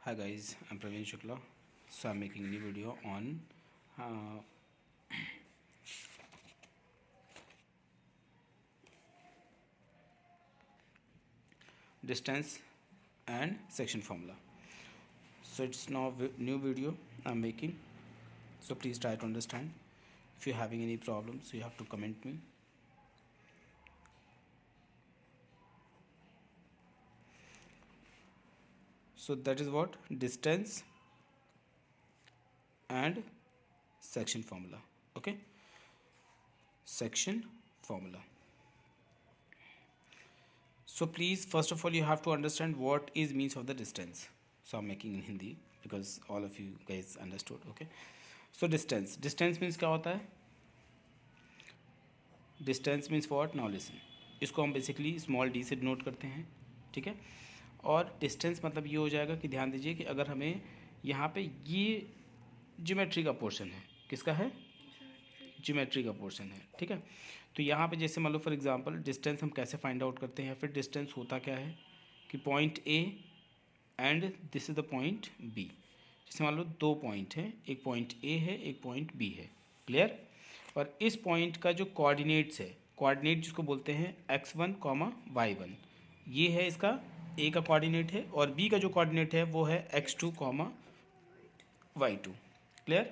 Hi guys, I'm Praveen Shukla. So I'm making a new video on distance and section formula. So it's now new video I'm making. So please try to understand. If you're having any problems, you have to comment me. So that is what distance and section formula. Okay, section formula. So please, first of all, you have to understand what is means of the distance. So I'm making in Hindi because all of you guys understood. Okay, so distance means क्या होता है? Distance means what? Now listen. इसको हम basically small D से denote करते हैं, ठीक है। और डिस्टेंस मतलब ये हो जाएगा कि ध्यान दीजिए कि अगर हमें यहाँ पे ये ज्योमेट्री का पोर्शन है, किसका है? ज्योमेट्री का पोर्शन है, ठीक है। तो यहाँ पे जैसे मान लो फॉर एग्जांपल डिस्टेंस हम कैसे फाइंड आउट करते हैं, फिर डिस्टेंस होता क्या है कि point A and this is the point B. जैसे मान लो दो पॉइंट हैं, एक पॉइंट ए है, एक पॉइंट बी है, क्लियर। और इस पॉइंट का जो कोऑर्डिनेट्स है, कोऑर्डिनेट जिसको बोलते हैं x1, y1, ये है इसका ए का कोऑर्डिनेट है, और बी का जो कोऑर्डिनेट है वो है x2, y2, क्लियर।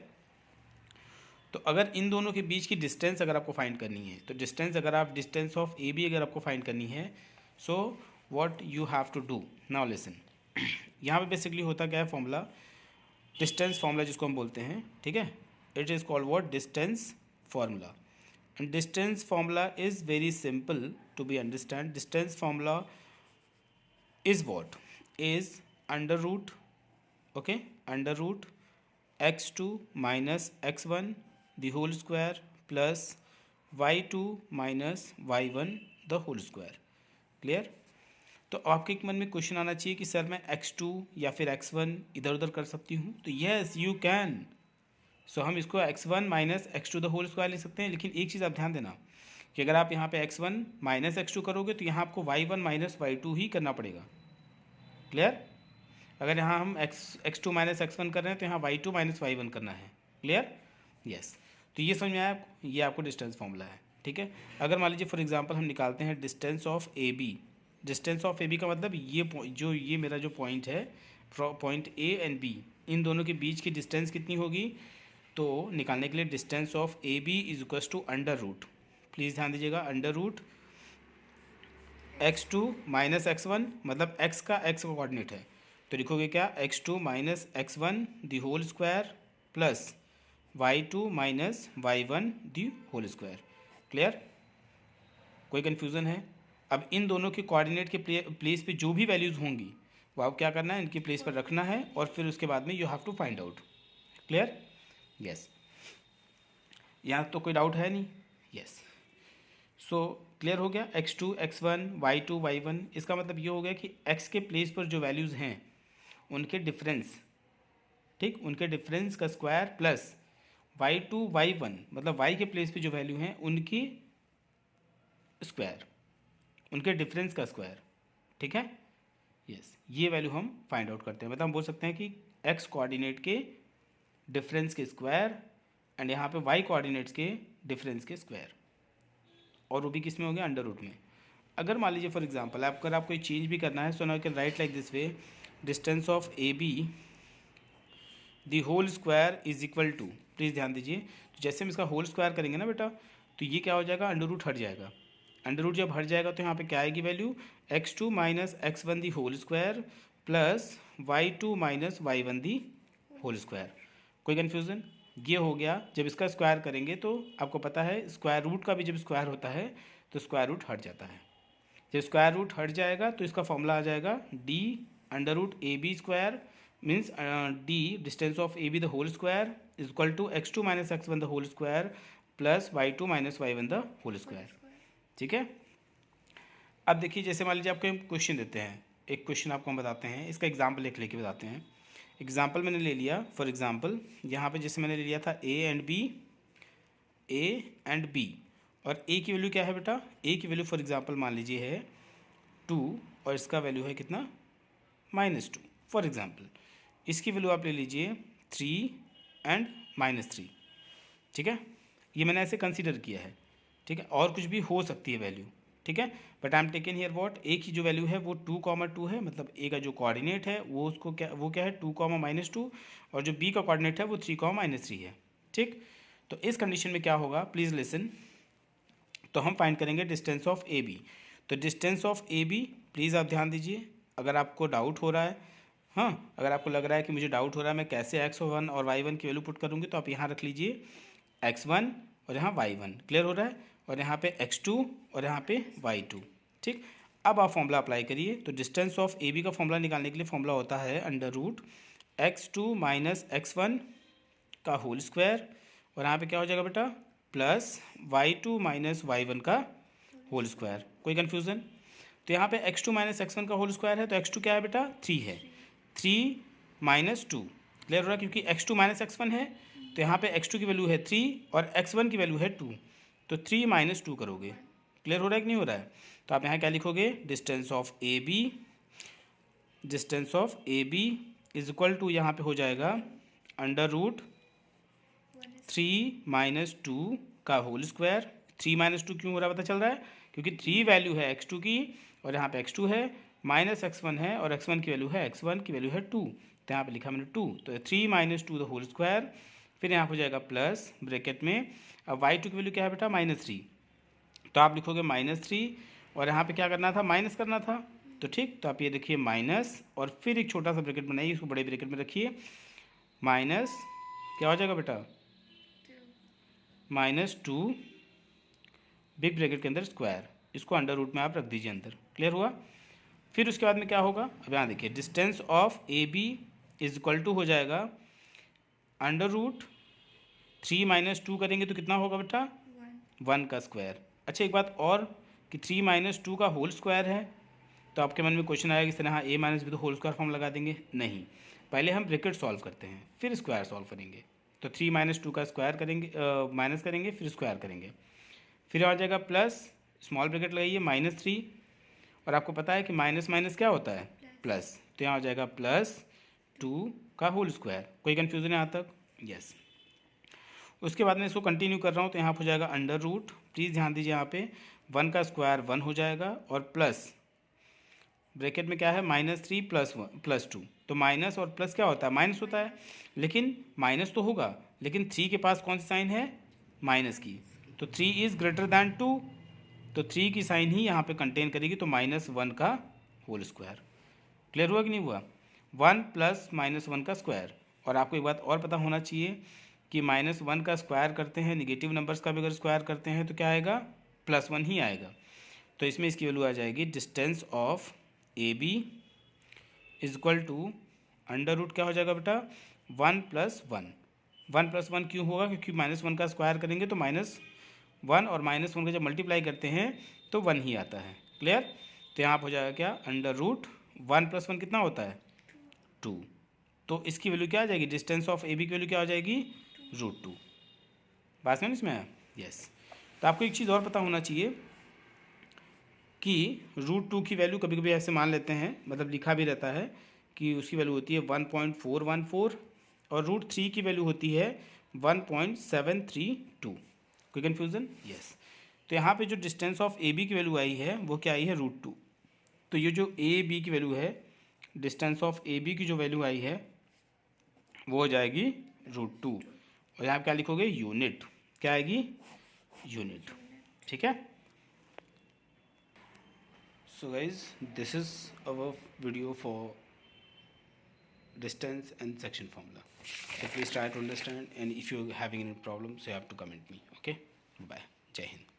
तो अगर इन दोनों के बीच की डिस्टेंस अगर आपको फाइंड करनी है, तो डिस्टेंस अगर आप डिस्टेंस ऑफ ए बी अगर आपको फाइंड करनी है, so what you have to do, now listen. यहाँ पे बेसिकली होता क्या है फॉर्मूला, डिस्टेंस फॉर्मूला जिसको हम बोलते हैं, ठीक है। It is called what? Distance formula. And distance formula is very simple to be understand. Distance formula is what? Is under root, okay, under root x2 minus x1 the whole square plus y2 minus y1 the whole square, clear. तो आपके मन में question आना चाहिए कि sir मैं x2 या फिर x1 इधर उधर कर सकती हूँ, तो यस यू कैन। सो हम इसको x1 minus x2 the whole square लिख सकते हैं, लेकिन एक चीज़ आप ध्यान देना कि अगर आप यहाँ पे x1 माइनस x2 करोगे तो यहाँ आपको y1 माइनस y2 ही करना पड़ेगा, क्लियर। अगर यहाँ हम x2 माइनस x1 कर रहे हैं तो यहाँ y2 माइनस y1 करना है, क्लियर, यस। तो ये समझ में आया आपको, ये आपको डिस्टेंस फॉर्मूला है, ठीक है। अगर मान लीजिए फॉर एग्जांपल हम निकालते हैं distance of A B. Distance of A B का मतलब ये मेरा जो पॉइंट है, पॉइंट ए एंड बी, इन दोनों के बीच की डिस्टेंस कितनी होगी, तो निकालने के लिए distance of A B is equals to under root, please ध्यान दीजिएगा, under root x2 minus x1, मतलब x का कोऑर्डिनेट है, तो लिखोगे क्या? x2 minus x1 the whole square plus y2 minus y1 the whole square, clear. कोई confusion है? अब इन दोनों के कोऑर्डिनेट के प्लेस पे जो भी वैल्यूज़ होंगी वो आपको क्या करना है, इनकी प्लेस पर रखना है, और फिर उसके बाद में you have to find out, clear, yes. यहाँ तो कोई डाउट है नहीं, यस। सो क्लियर हो गया। x2 x1 y2 y1, इसका मतलब ये हो गया कि x के प्लेस पर जो वैल्यूज़ हैं उनके डिफरेंस, ठीक, उनके डिफरेंस का स्क्वायर प्लस y2 y1, मतलब y के प्लेस पे जो वैल्यू हैं उनकी स्क्वायर, उनके डिफरेंस का स्क्वायर, ठीक है, यस। ये वैल्यू हम फाइंड आउट करते हैं, मतलब हम बोल सकते हैं कि x कोऑर्डिनेट के डिफरेंस के स्क्वायर एंड यहाँ पे y कोऑर्डिनेट्स के डिफरेंस के स्क्वायर, और वो भी किस में हो गया? अंडर रूट में। अगर मान लीजिए फॉर एग्जांपल अगर आपको चेंज भी करना है, so now you can write like this way, distance of A B the whole square is equal to, please ध्यान दीजिए, तो जैसे हम इसका होल स्क्वायर करेंगे ना बेटा, तो ये क्या हो जाएगा? अंडर रूट हट जाएगा। अंडर रूट जब हट जाएगा तो यहाँ पे क्या आएगी value? x2 minus x1 the whole square plus y2 minus y1 the whole square. कोई कन्फ्यूज़न? ये हो गया। जब इसका स्क्वायर करेंगे तो आपको पता है स्क्वायर रूट का भी जब स्क्वायर होता है तो स्क्वायर रूट हट जाता है। जब स्क्वायर रूट हट जाएगा तो इसका फॉर्मूला आ जाएगा D under root A B square, means D distance of A B the whole square is equal to x2 minus x1 the whole square plus y2 minus y1 the whole square, ठीक है। अब देखिए, जैसे मान लीजिए आपको question देते हैं, एक क्वेश्चन आपको हम बताते हैं, इसका एग्जाम्पल एक लेके बताते हैं। एग्जाम्पल मैंने ले लिया, फॉर एग्जाम्पल यहाँ पे जैसे मैंने ले लिया था ए एंड बी, और ए की वैल्यू क्या है बेटा? ए की वैल्यू फॉर एग्जाम्पल मान लीजिए है 2, और इसका वैल्यू है कितना? -2 फॉर एग्जाम्पल। इसकी वैल्यू आप ले लीजिए 3 एंड -3, ठीक है। ये मैंने ऐसे कंसीडर किया है, ठीक है, और कुछ भी हो सकती है वैल्यू, ठीक है, but I am taken here what, A की जो वैल्यू है वो 2, 2 है, मतलब ए का जो कोऑर्डिनेट है वो उसको क्या है 2, -2, और जो बी का कोऑर्डिनेट है वो 3, -3 है, ठीक। तो इस कंडीशन में क्या होगा, प्लीज़ लिसन, तो हम फाइंड करेंगे डिस्टेंस ऑफ ए बी। तो distance of A B please आप ध्यान दीजिए, अगर आपको डाउट हो रहा है, हाँ, अगर आपको लग रहा है कि मुझे डाउट हो रहा है मैं कैसे x1 और y1 की वैल्यू पुट करूँगी, तो आप यहाँ रख लीजिए x1 और यहाँ y1, क्लियर हो रहा है, और यहाँ पे x2 और यहाँ पे y2, ठीक। अब आप फॉर्मूला अप्लाई करिए। तो डिस्टेंस ऑफ ए बी का फॉर्मूला निकालने के लिए फॉर्मूला होता है √x2 - x1 का होल स्क्वायर, और यहाँ पे क्या हो जाएगा बेटा, प्लस y2 - y1 का होल स्क्वायर। कोई कन्फ्यूज़न? तो यहाँ पे x2 - x1 का होल स्क्वायर है, तो x2 क्या है बेटा, 3 है, 3 - 2, क्लियर हो रहा है, क्योंकि x2 - x1 है, तो यहाँ पे x2 की वैल्यू है 3 और x1 की वैल्यू है 2, तो 3 - 2 करोगे, क्लियर हो रहा है कि नहीं हो रहा है। तो आप यहाँ क्या लिखोगे, distance of A B, distance of A B is equal to, यहाँ पे हो जाएगा √3 - 2 का होल स्क्वायर। 3 - 2 क्यों हो रहा है पता चल रहा है, क्योंकि 3 वैल्यू है x2 की और यहाँ पे x2 है, -x1 है और x1 की वैल्यू है, x1 की वैल्यू है 2, तो यहाँ पे लिखा मैंने 2, तो 3 - 2 द होल स्क्वायर, फिर यहाँ हो जाएगा प्लस ब्रैकेट में, अब y2 की वैल्यू क्या है बेटा, -3, तो आप लिखोगे -3, और यहाँ पे क्या करना था, माइनस करना था, तो ठीक, तो आप ये देखिए माइनस, और फिर एक छोटा सा ब्रैकेट बनाइए, इसको बड़े ब्रैकेट में रखिए, माइनस क्या हो जाएगा बेटा, -2 बिग ब्रैकेट के अंदर स्क्वायर, इसको अंडर रूट में आप रख दीजिए अंदर, क्लियर हुआ। फिर उसके बाद में क्या होगा, अब यहाँ देखिए distance of A B is equal to हो जाएगा √3 - 2 करेंगे तो कितना होगा बेटा, 1 का स्क्वायर। अच्छा एक बात और, कि 3 - 2 का होल स्क्वायर है, तो आपके मन में क्वेश्चन आएगा कि सर हाँ a - b तो होल स्क्वायर फॉर्म लगा देंगे, नहीं, पहले हम ब्रैकेट सॉल्व करते हैं फिर स्क्वायर सॉल्व करेंगे। तो 3 - 2 का स्क्वायर करेंगे, माइनस करेंगे, फिर स्क्वायर करेंगे, फिर आ जाएगा प्लस, स्मॉल ब्रैकेट लगाइए, -3, और आपको पता है कि माइनस माइनस क्या होता है, प्लस, तो यहाँ हो जाएगा +2 का होल स्क्वायर। कोई कन्फ्यूज़न है यहाँ तक? यस। उसके बाद में इसको कंटिन्यू कर रहा हूँ, तो यहाँ हो जाएगा अंडर रूट, प्लीज़ ध्यान दीजिए यहाँ पे 1 का स्क्वायर 1 हो जाएगा, और प्लस ब्रैकेट में क्या है, -3 + 2, तो माइनस और प्लस क्या होता है, माइनस होता है, लेकिन माइनस तो होगा, लेकिन 3 के पास कौन सी साइन है, माइनस की, तो 3 इज़ ग्रेटर दैन 2, तो 3 की साइन ही यहाँ पे कंटेन करेगी, तो -1 का होल स्क्वायर। क्लियर हुआ कि नहीं हुआ, 1 + -1 का स्क्वायर। और आपको एक बात और पता होना चाहिए कि -1 का स्क्वायर करते हैं, निगेटिव नंबर्स का भी अगर स्क्वायर करते हैं तो क्या आएगा, +1 ही आएगा। तो इसमें इसकी वैल्यू आ जाएगी distance of A B is equal to under root क्या हो जाएगा बेटा, 1 + 1। 1 + 1 क्यों होगा, क्योंकि -1 का स्क्वायर करेंगे तो -1 और -1 को जब मल्टीप्लाई करते हैं तो 1 ही आता है, क्लियर। तो यहाँ पर हो जाएगा क्या, अंडर रूट 1 + 1 कितना होता है, 2, तो इसकी वैल्यू क्या आ जाएगी, डिस्टेंस ऑफ ए बी की वैल्यू क्या हो जाएगी, √2। बात में इसमें है, यस। तो आपको एक चीज़ और पता होना चाहिए कि √2 की वैल्यू कभी कभी ऐसे मान लेते हैं, मतलब लिखा भी रहता है कि उसकी वैल्यू होती है 1.414, और √3 की वैल्यू होती है 1.732। कोई कन्फ्यूज़न? यस। तो यहाँ पे जो डिस्टेंस ऑफ ए बी की वैल्यू आई है वो क्या आई है, √2। तो ये जो ए बी की वैल्यू है, डिस्टेंस ऑफ ए बी की जो वैल्यू आई है वो हो जाएगी √2, और यहाँ पे क्या लिखोगे, यूनिट, क्या आएगी, यूनिट, ठीक है। So guys, this is our video for distance and section formula. So please try to understand, and if you're having any problems you have to comment me. Okay, bye, Jai Hind.